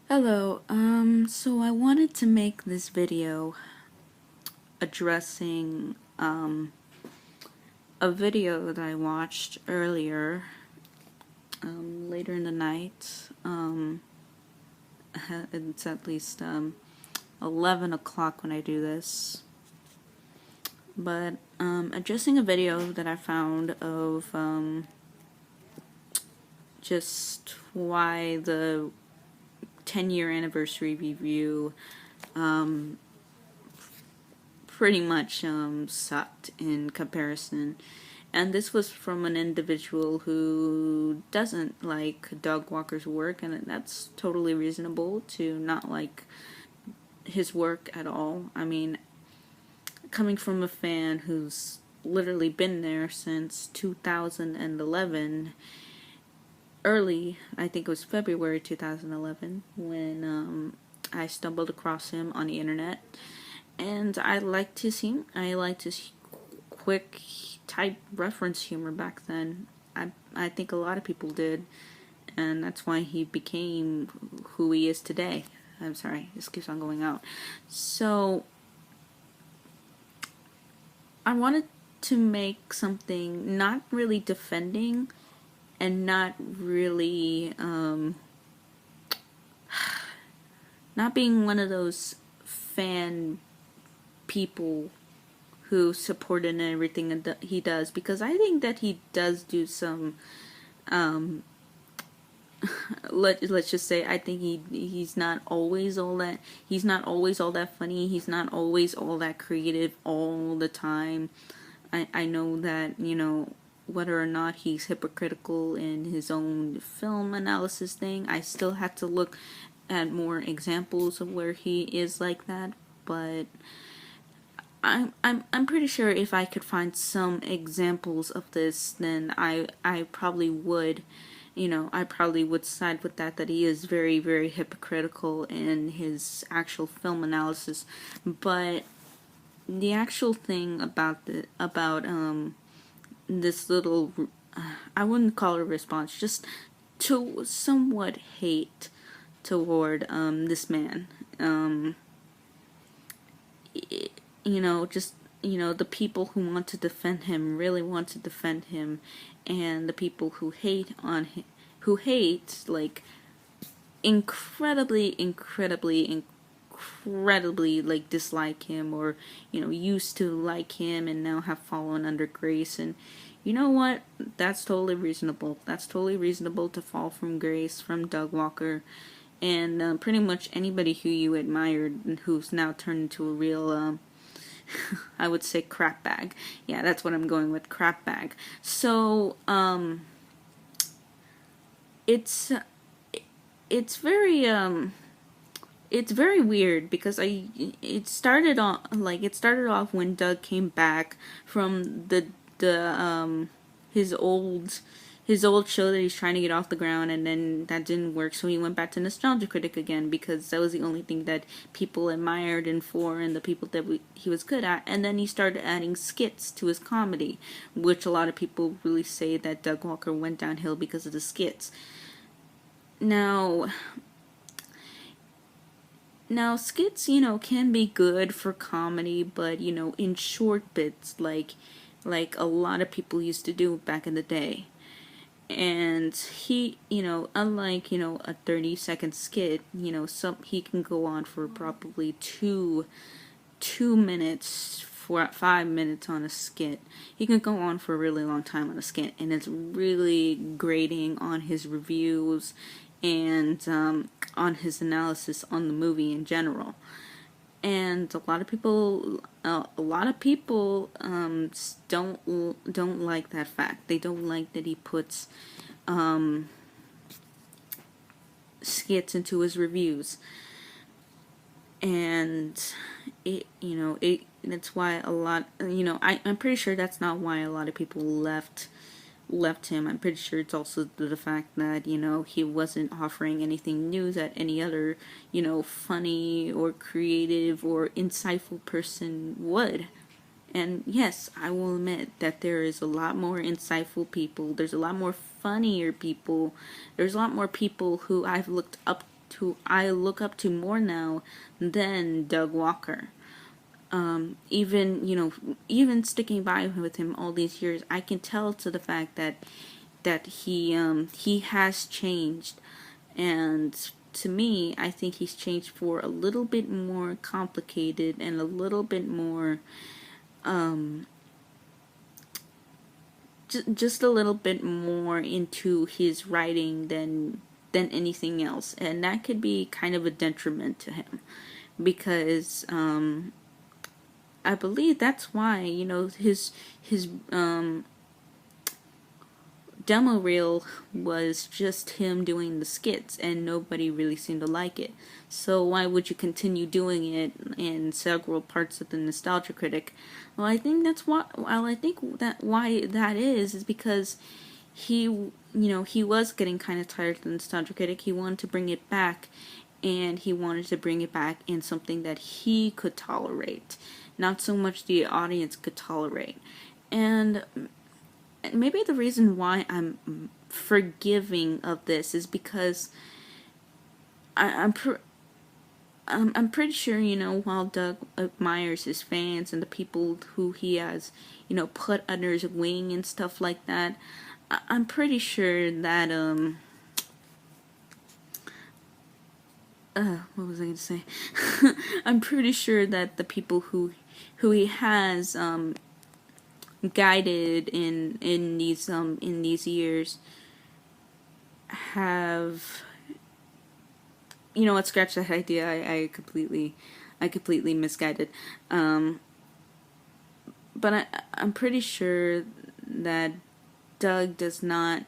Hello, so I wanted to make this video addressing, a video that I watched earlier, later in the night. It's at least, 11 o'clock when I do this. But, addressing a video that I found of, just why the 10-year anniversary review pretty much sucked in comparison. And this was from an individual who doesn't like Doug Walker's work, and that's totally reasonable to not like his work at all. I mean, coming from a fan who's literally been there since 2011, I think it was February 2011, when I stumbled across him on the internet, and I liked his quick type reference humor back then. I think a lot of people did, and that's why he became who he is today. I'm sorry, this keeps on going out. So I wanted to make something not really defending and not really not being one of those fan people who supported everything that he does, because I think that he does do some let's just say I think he's not always all that funny, he's not always all that creative all the time. I know that, whether or not he's hypocritical in his own film analysis thing, I still have to look at more examples of where he is like that, but I'm pretty sure if I could find some examples of this, then I probably would, I probably would side with that he is very, very hypocritical in his actual film analysis. But the actual thing about this little, I wouldn't call it a response, just to somewhat hate toward this man. The people who want to defend him really want to defend him, and the people who hate like incredibly like dislike him, or used to like him and now have fallen under grace. And you know what, that's totally reasonable. To fall from grace from Doug Walker, and pretty much anybody who you admired and who's now turned into a real I would say crap bag. Yeah, that's what I'm going with, crap bag. So it's very it's very weird, because it started off when Doug came back from his old show that he's trying to get off the ground, and then that didn't work, so he went back to Nostalgia Critic again, because that was the only thing that people admired and the people that he was good at. And then he started adding skits to his comedy, which a lot of people really say that Doug Walker went downhill because of the skits. Now skits, can be good for comedy, but in short bits, like a lot of people used to do back in the day. And he, unlike, a 30-second skit, he can go on for probably 2 minutes, 5 minutes on a skit. He can go on for a really long time on a skit, and it's really grating on his reviews and on his analysis on the movie in general. And a lot of people don't like that fact. They don't like that he puts skits into his reviews, and that's why a lot. I'm pretty sure that's not why a lot of people left him. I'm pretty sure it's also the fact that, he wasn't offering anything new that any other, funny or creative or insightful person would. And yes, I will admit that there is a lot more insightful people. There's a lot more funnier people. There's a lot more people who I've looked up I look up to more now than Doug Walker. Even sticking by with him all these years, I can tell to the fact that he has changed, and to me, I think he's changed for a little bit more complicated and a little bit more, just a little bit more into his writing than anything else, and that could be kind of a detriment to him, because I believe that's why his demo reel was just him doing the skits, and nobody really seemed to like it. So why would you continue doing it in several parts of the Nostalgia Critic? Well, I think that's why. Well, I think that why that is because he was getting kind of tired of the Nostalgia Critic. He wanted to bring it back, and he wanted to bring it back in something that he could tolerate, not so much the audience could tolerate. And maybe the reason why I'm forgiving of this is because I'm pretty sure, while Doug admires his fans and the people who he has, put under his wing and stuff like that, I'm pretty sure that, what was I going to say? I'm pretty sure that the people who he has, guided in these years have, what, scratch that idea. I completely misguided. But I'm pretty sure that Doug does not.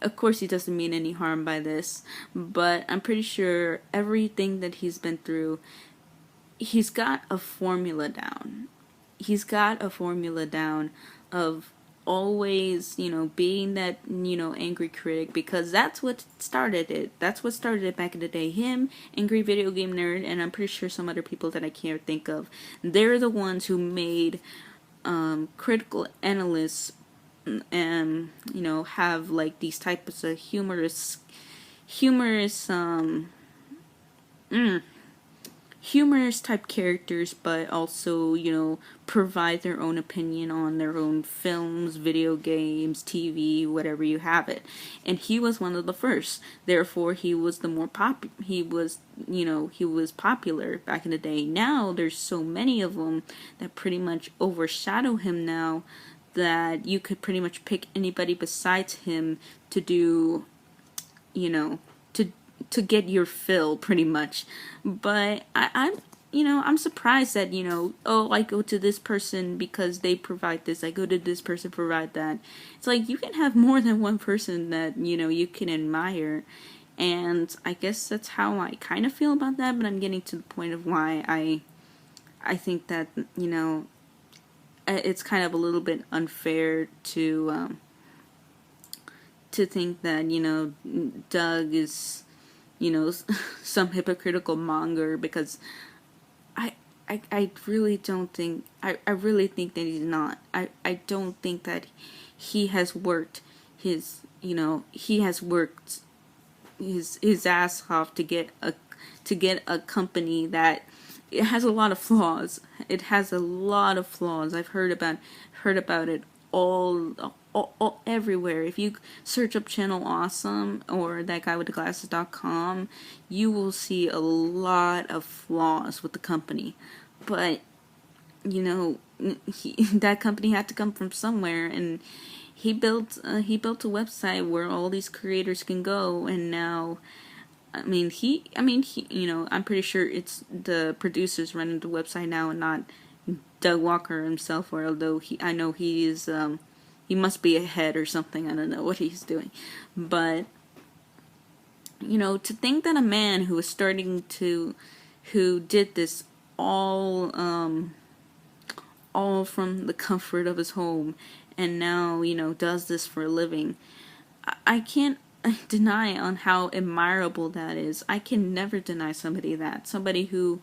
Of course, he doesn't mean any harm by this, but I'm pretty sure everything that he's been through, he's got a formula down. He's got a formula down of always, being that, angry critic, because that's what started it. That's what started it back in the day. Him, angry video game nerd, and I'm pretty sure some other people that I can't think of. They're the ones who made critical analysts have like these types of humorous type characters, but also, provide their own opinion on their own films, video games, TV, whatever you have it. And he was one of the first. Therefore, he was the more he was popular back in the day. Now, there's so many of them that pretty much overshadow him now that you could pretty much pick anybody besides him to do, to get your fill, pretty much. But I'm surprised that, I go to this person because they provide this, I go to this person provide that. It's like, you can have more than one person that, you can admire. And I guess that's how I kind of feel about that, but I'm getting to the point of why I think that, it's kind of a little bit unfair to think that, Doug is, some hypocritical monger, because I really don't think, I really think that he's not. I don't think that he has worked his ass off to get a company that it has a lot of flaws. It has a lot of flaws. I've heard about it all everywhere. If you search up Channel Awesome or that guy with the glasses.com, you will see a lot of flaws with the company. But that company had to come from somewhere, and he built a website where all these creators can go. And now, I'm pretty sure it's the producers running the website now, and not Doug Walker himself. Or although I know he is, he must be a head or something. I don't know what he's doing, but to think that a man who did this all from the comfort of his home, and now does this for a living, I can't deny on how admirable that is. I can never deny somebody who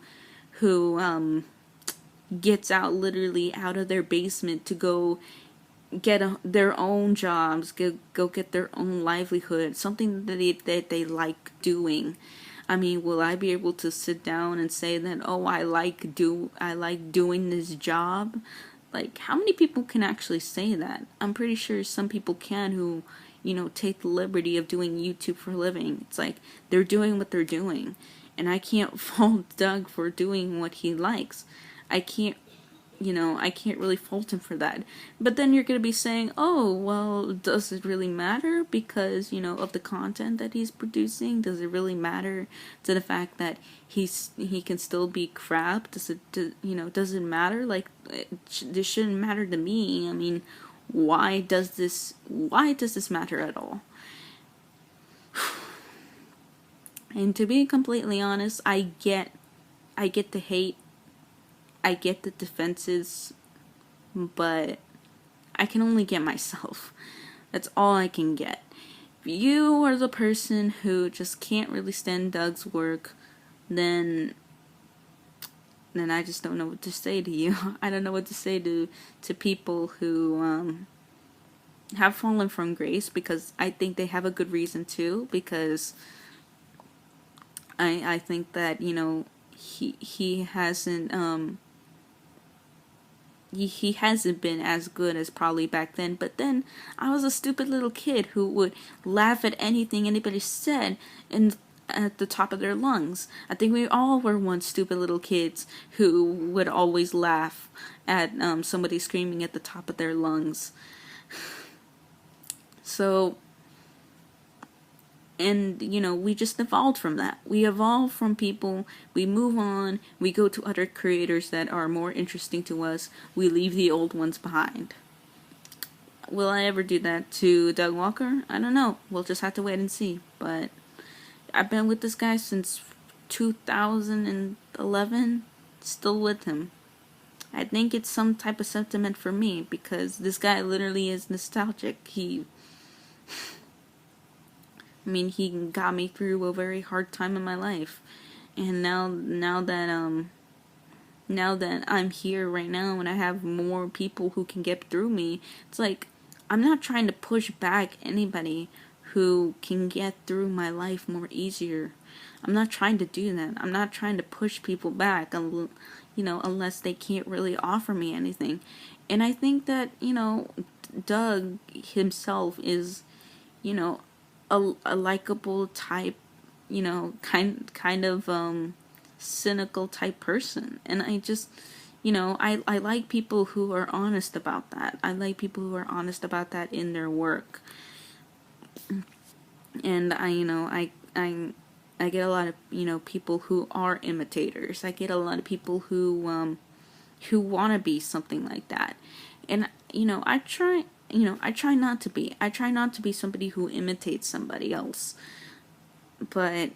gets out literally out of their basement to go their own jobs, go get their own livelihood, something that they like doing. I mean, will I be able to sit down and say that, oh, I like doing this job? Like, how many people can actually say that? I'm pretty sure some people can who, take the liberty of doing YouTube for a living. It's like they're doing what they're doing, and I can't fault Doug for doing what he likes. I can't I can't really fault him for that. But then you're going to be saying, oh, well, does it really matter because, of the content that he's producing? Does it really matter to the fact that he can still be crap? Does it matter? Like, this shouldn't matter to me. I mean, why does this matter at all? And to be completely honest, I get the hate. I get the defenses, but I can only get myself. That's all I can get. If you are the person who just can't really stand Doug's work, then I just don't know what to say to you. I don't know what to say to people who have fallen from grace, because I think they have a good reason to, because I think that, he hasn't he hasn't been as good as probably back then. But then I was a stupid little kid who would laugh at anything anybody said and at the top of their lungs. I think we all were once stupid little kids who would always laugh at somebody screaming at the top of their lungs. So, and, we just evolved from that. We evolved from people, we move on, we go to other creators that are more interesting to us, we leave the old ones behind. Will I ever do that to Doug Walker? I don't know. We'll just have to wait and see. But I've been with this guy since 2011, still with him. I think it's some type of sentiment for me, because this guy literally is nostalgic. He got me through a very hard time in my life, and now that I'm here right now and I have more people who can get through me, it's like I'm not trying to push back anybody who can get through my life more easier. I'm not trying to do that. I'm not trying to push people back, unless they can't really offer me anything. And I think that, Doug himself is, a likable type, kind of cynical type person. And I just, I like people who are honest about that. I like people who are honest about that in their work. And I get a lot of, people who are imitators. I get a lot of people who want to be something like that. And, I try not to be. I try not to be somebody who imitates somebody else. But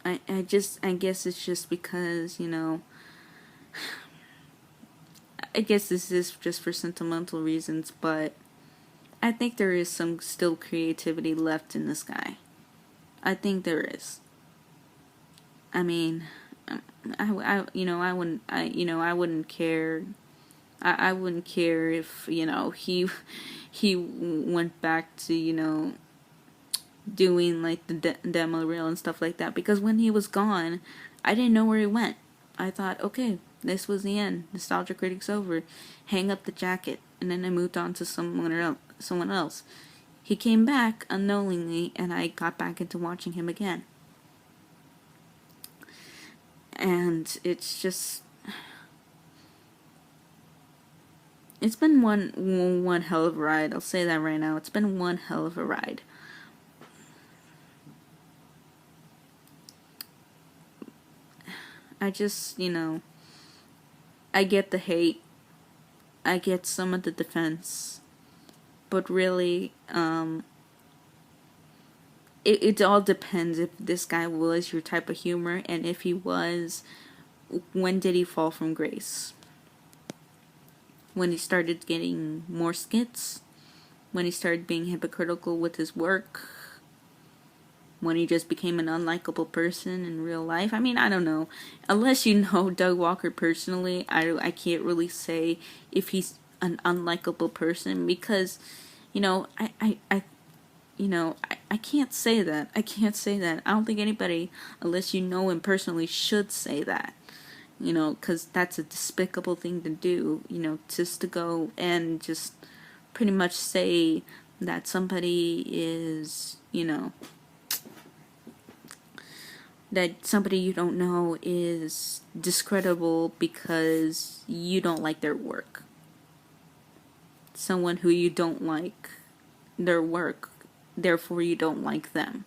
I guess it's just because, I guess this is just for sentimental reasons, but I think there is some still creativity left in this guy. I think there is. I mean, I wouldn't care. I wouldn't care if, he went back to, doing like the demo reel and stuff like that, because when he was gone, I didn't know where he went. I thought, okay, this was the end. Nostalgia Critic's over. Hang up the jacket. And then I moved on to someone else. He came back unknowingly, and I got back into watching him again. And it's just, it's been one hell of a ride. I'll say that right now. It's been one hell of a ride. I just, I get the hate. I get some of the defense. But really, it all depends if this guy was your type of humor, and if he was, when did he fall from grace? When he started getting more skits? When he started being hypocritical with his work? when he just became an unlikable person in real life. I mean, I don't know. Unless you know Doug Walker personally, I can't really say if he's an unlikable person, because, you know, I can't say that. I can't say that. I don't think anybody, unless you know him personally, should say that. You know, because that's a despicable thing to do, you know, just to go and just pretty much say that somebody is, you know, that somebody you don't know is discreditable because you don't like their work. Someone who you don't like their work, therefore you don't like them.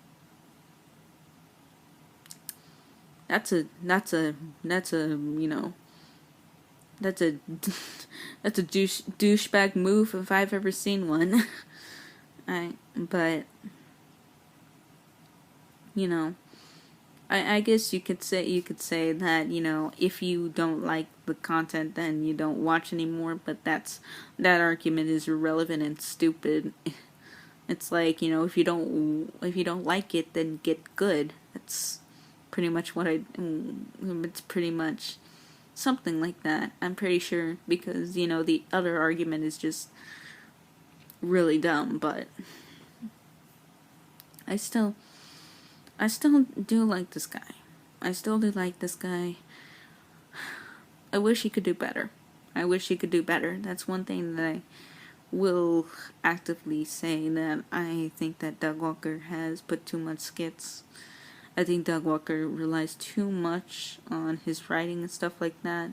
That's a you know, that's a douchebag move if I've ever seen one. But you know, I guess you could say that, you know, if you don't like the content, then you don't watch anymore. But that argument is irrelevant and stupid. It's like, you know, if you don't like it, then get good. That's pretty much it's pretty much something like that. I'm pretty sure, because, you know, the other argument is just really dumb. But I still do like this guy. I still do like this guy. I wish he could do better. That's one thing that I will actively say, that I think that Doug Walker has put too much skits. I think Doug Walker relies too much on his writing and stuff like that.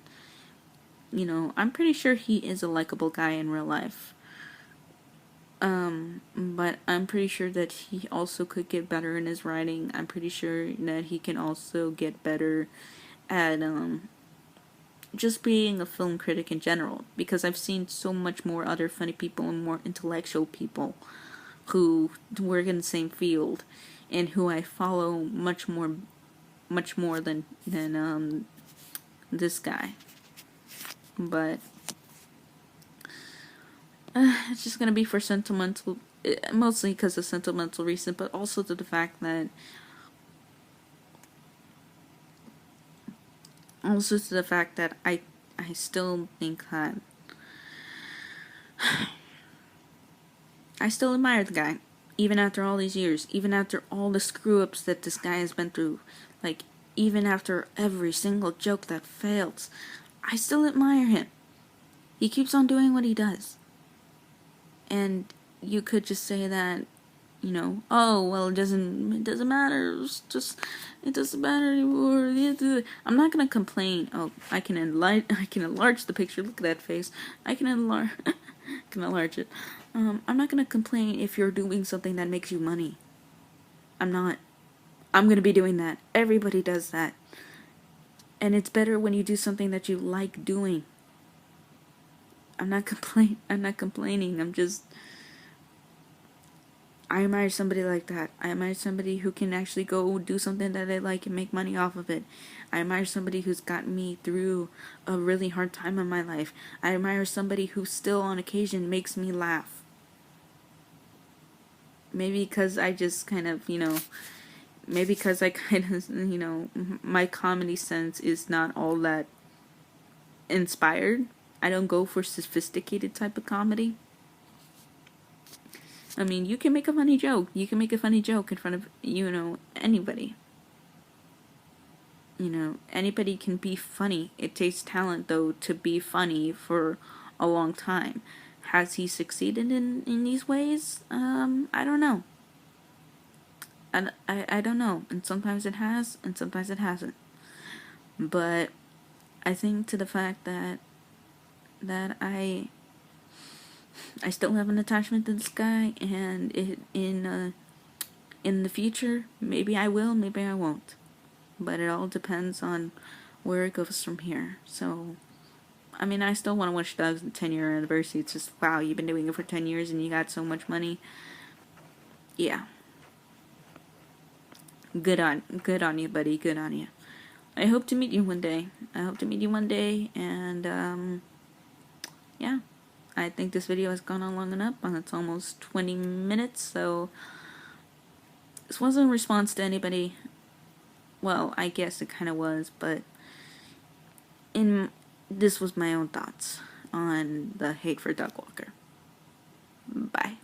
You know, I'm pretty sure he is a likable guy in real life. But I'm pretty sure that he also could get better in his writing. I'm pretty sure that he can also get better at, just being a film critic in general, because I've seen so much more other funny people and more intellectual people who work in the same field, and who I follow much more than this guy. But it's just gonna be for sentimental, mostly because of sentimental reason, but also to the fact that I still think that I still admire the guy, even after all these years, even after all the screw-ups that this guy has been through, like, even after every single joke that fails, I still admire him. He keeps on doing what he does. And you could just say that, you know, oh, well, it doesn't matter, it doesn't matter anymore. I'm not gonna complain. Oh, I can enlarge the picture. Look at that face. I can enlarge it. I'm not gonna complain if you're doing something that makes you money. I'm not. I'm gonna be doing that. Everybody does that. And it's better when you do something that you like doing. I'm not complaining. I admire somebody like that. I admire somebody who can actually go do something that they like and make money off of it. I admire somebody who's gotten me through a really hard time in my life. I admire somebody who still on occasion makes me laugh. Maybe because I just kind of, you know, my comedy sense is not all that inspired. I don't go for sophisticated type of comedy. I mean, you can make a funny joke. You can make a funny joke in front of, you know, anybody. You know, anybody can be funny. It takes talent, though, to be funny for a long time. Has he succeeded in these ways? I don't know. I don't know. And sometimes it has, and sometimes it hasn't. But I think to the fact that I still have an attachment to this guy, and in the future, maybe I will, maybe I won't. But it all depends on where it goes from here. So, I mean, I still want to wish Doug's 10-year anniversary. It's just, wow, you've been doing it for 10 years and you got so much money. Yeah. Good on you, buddy. Good on you. I hope to meet you one day. And, yeah. I think this video has gone on long enough. It's almost 20 minutes, so This wasn't a response to anybody. Well, I guess it kind of was, but this was my own thoughts on the hate for Doug Walker. Bye.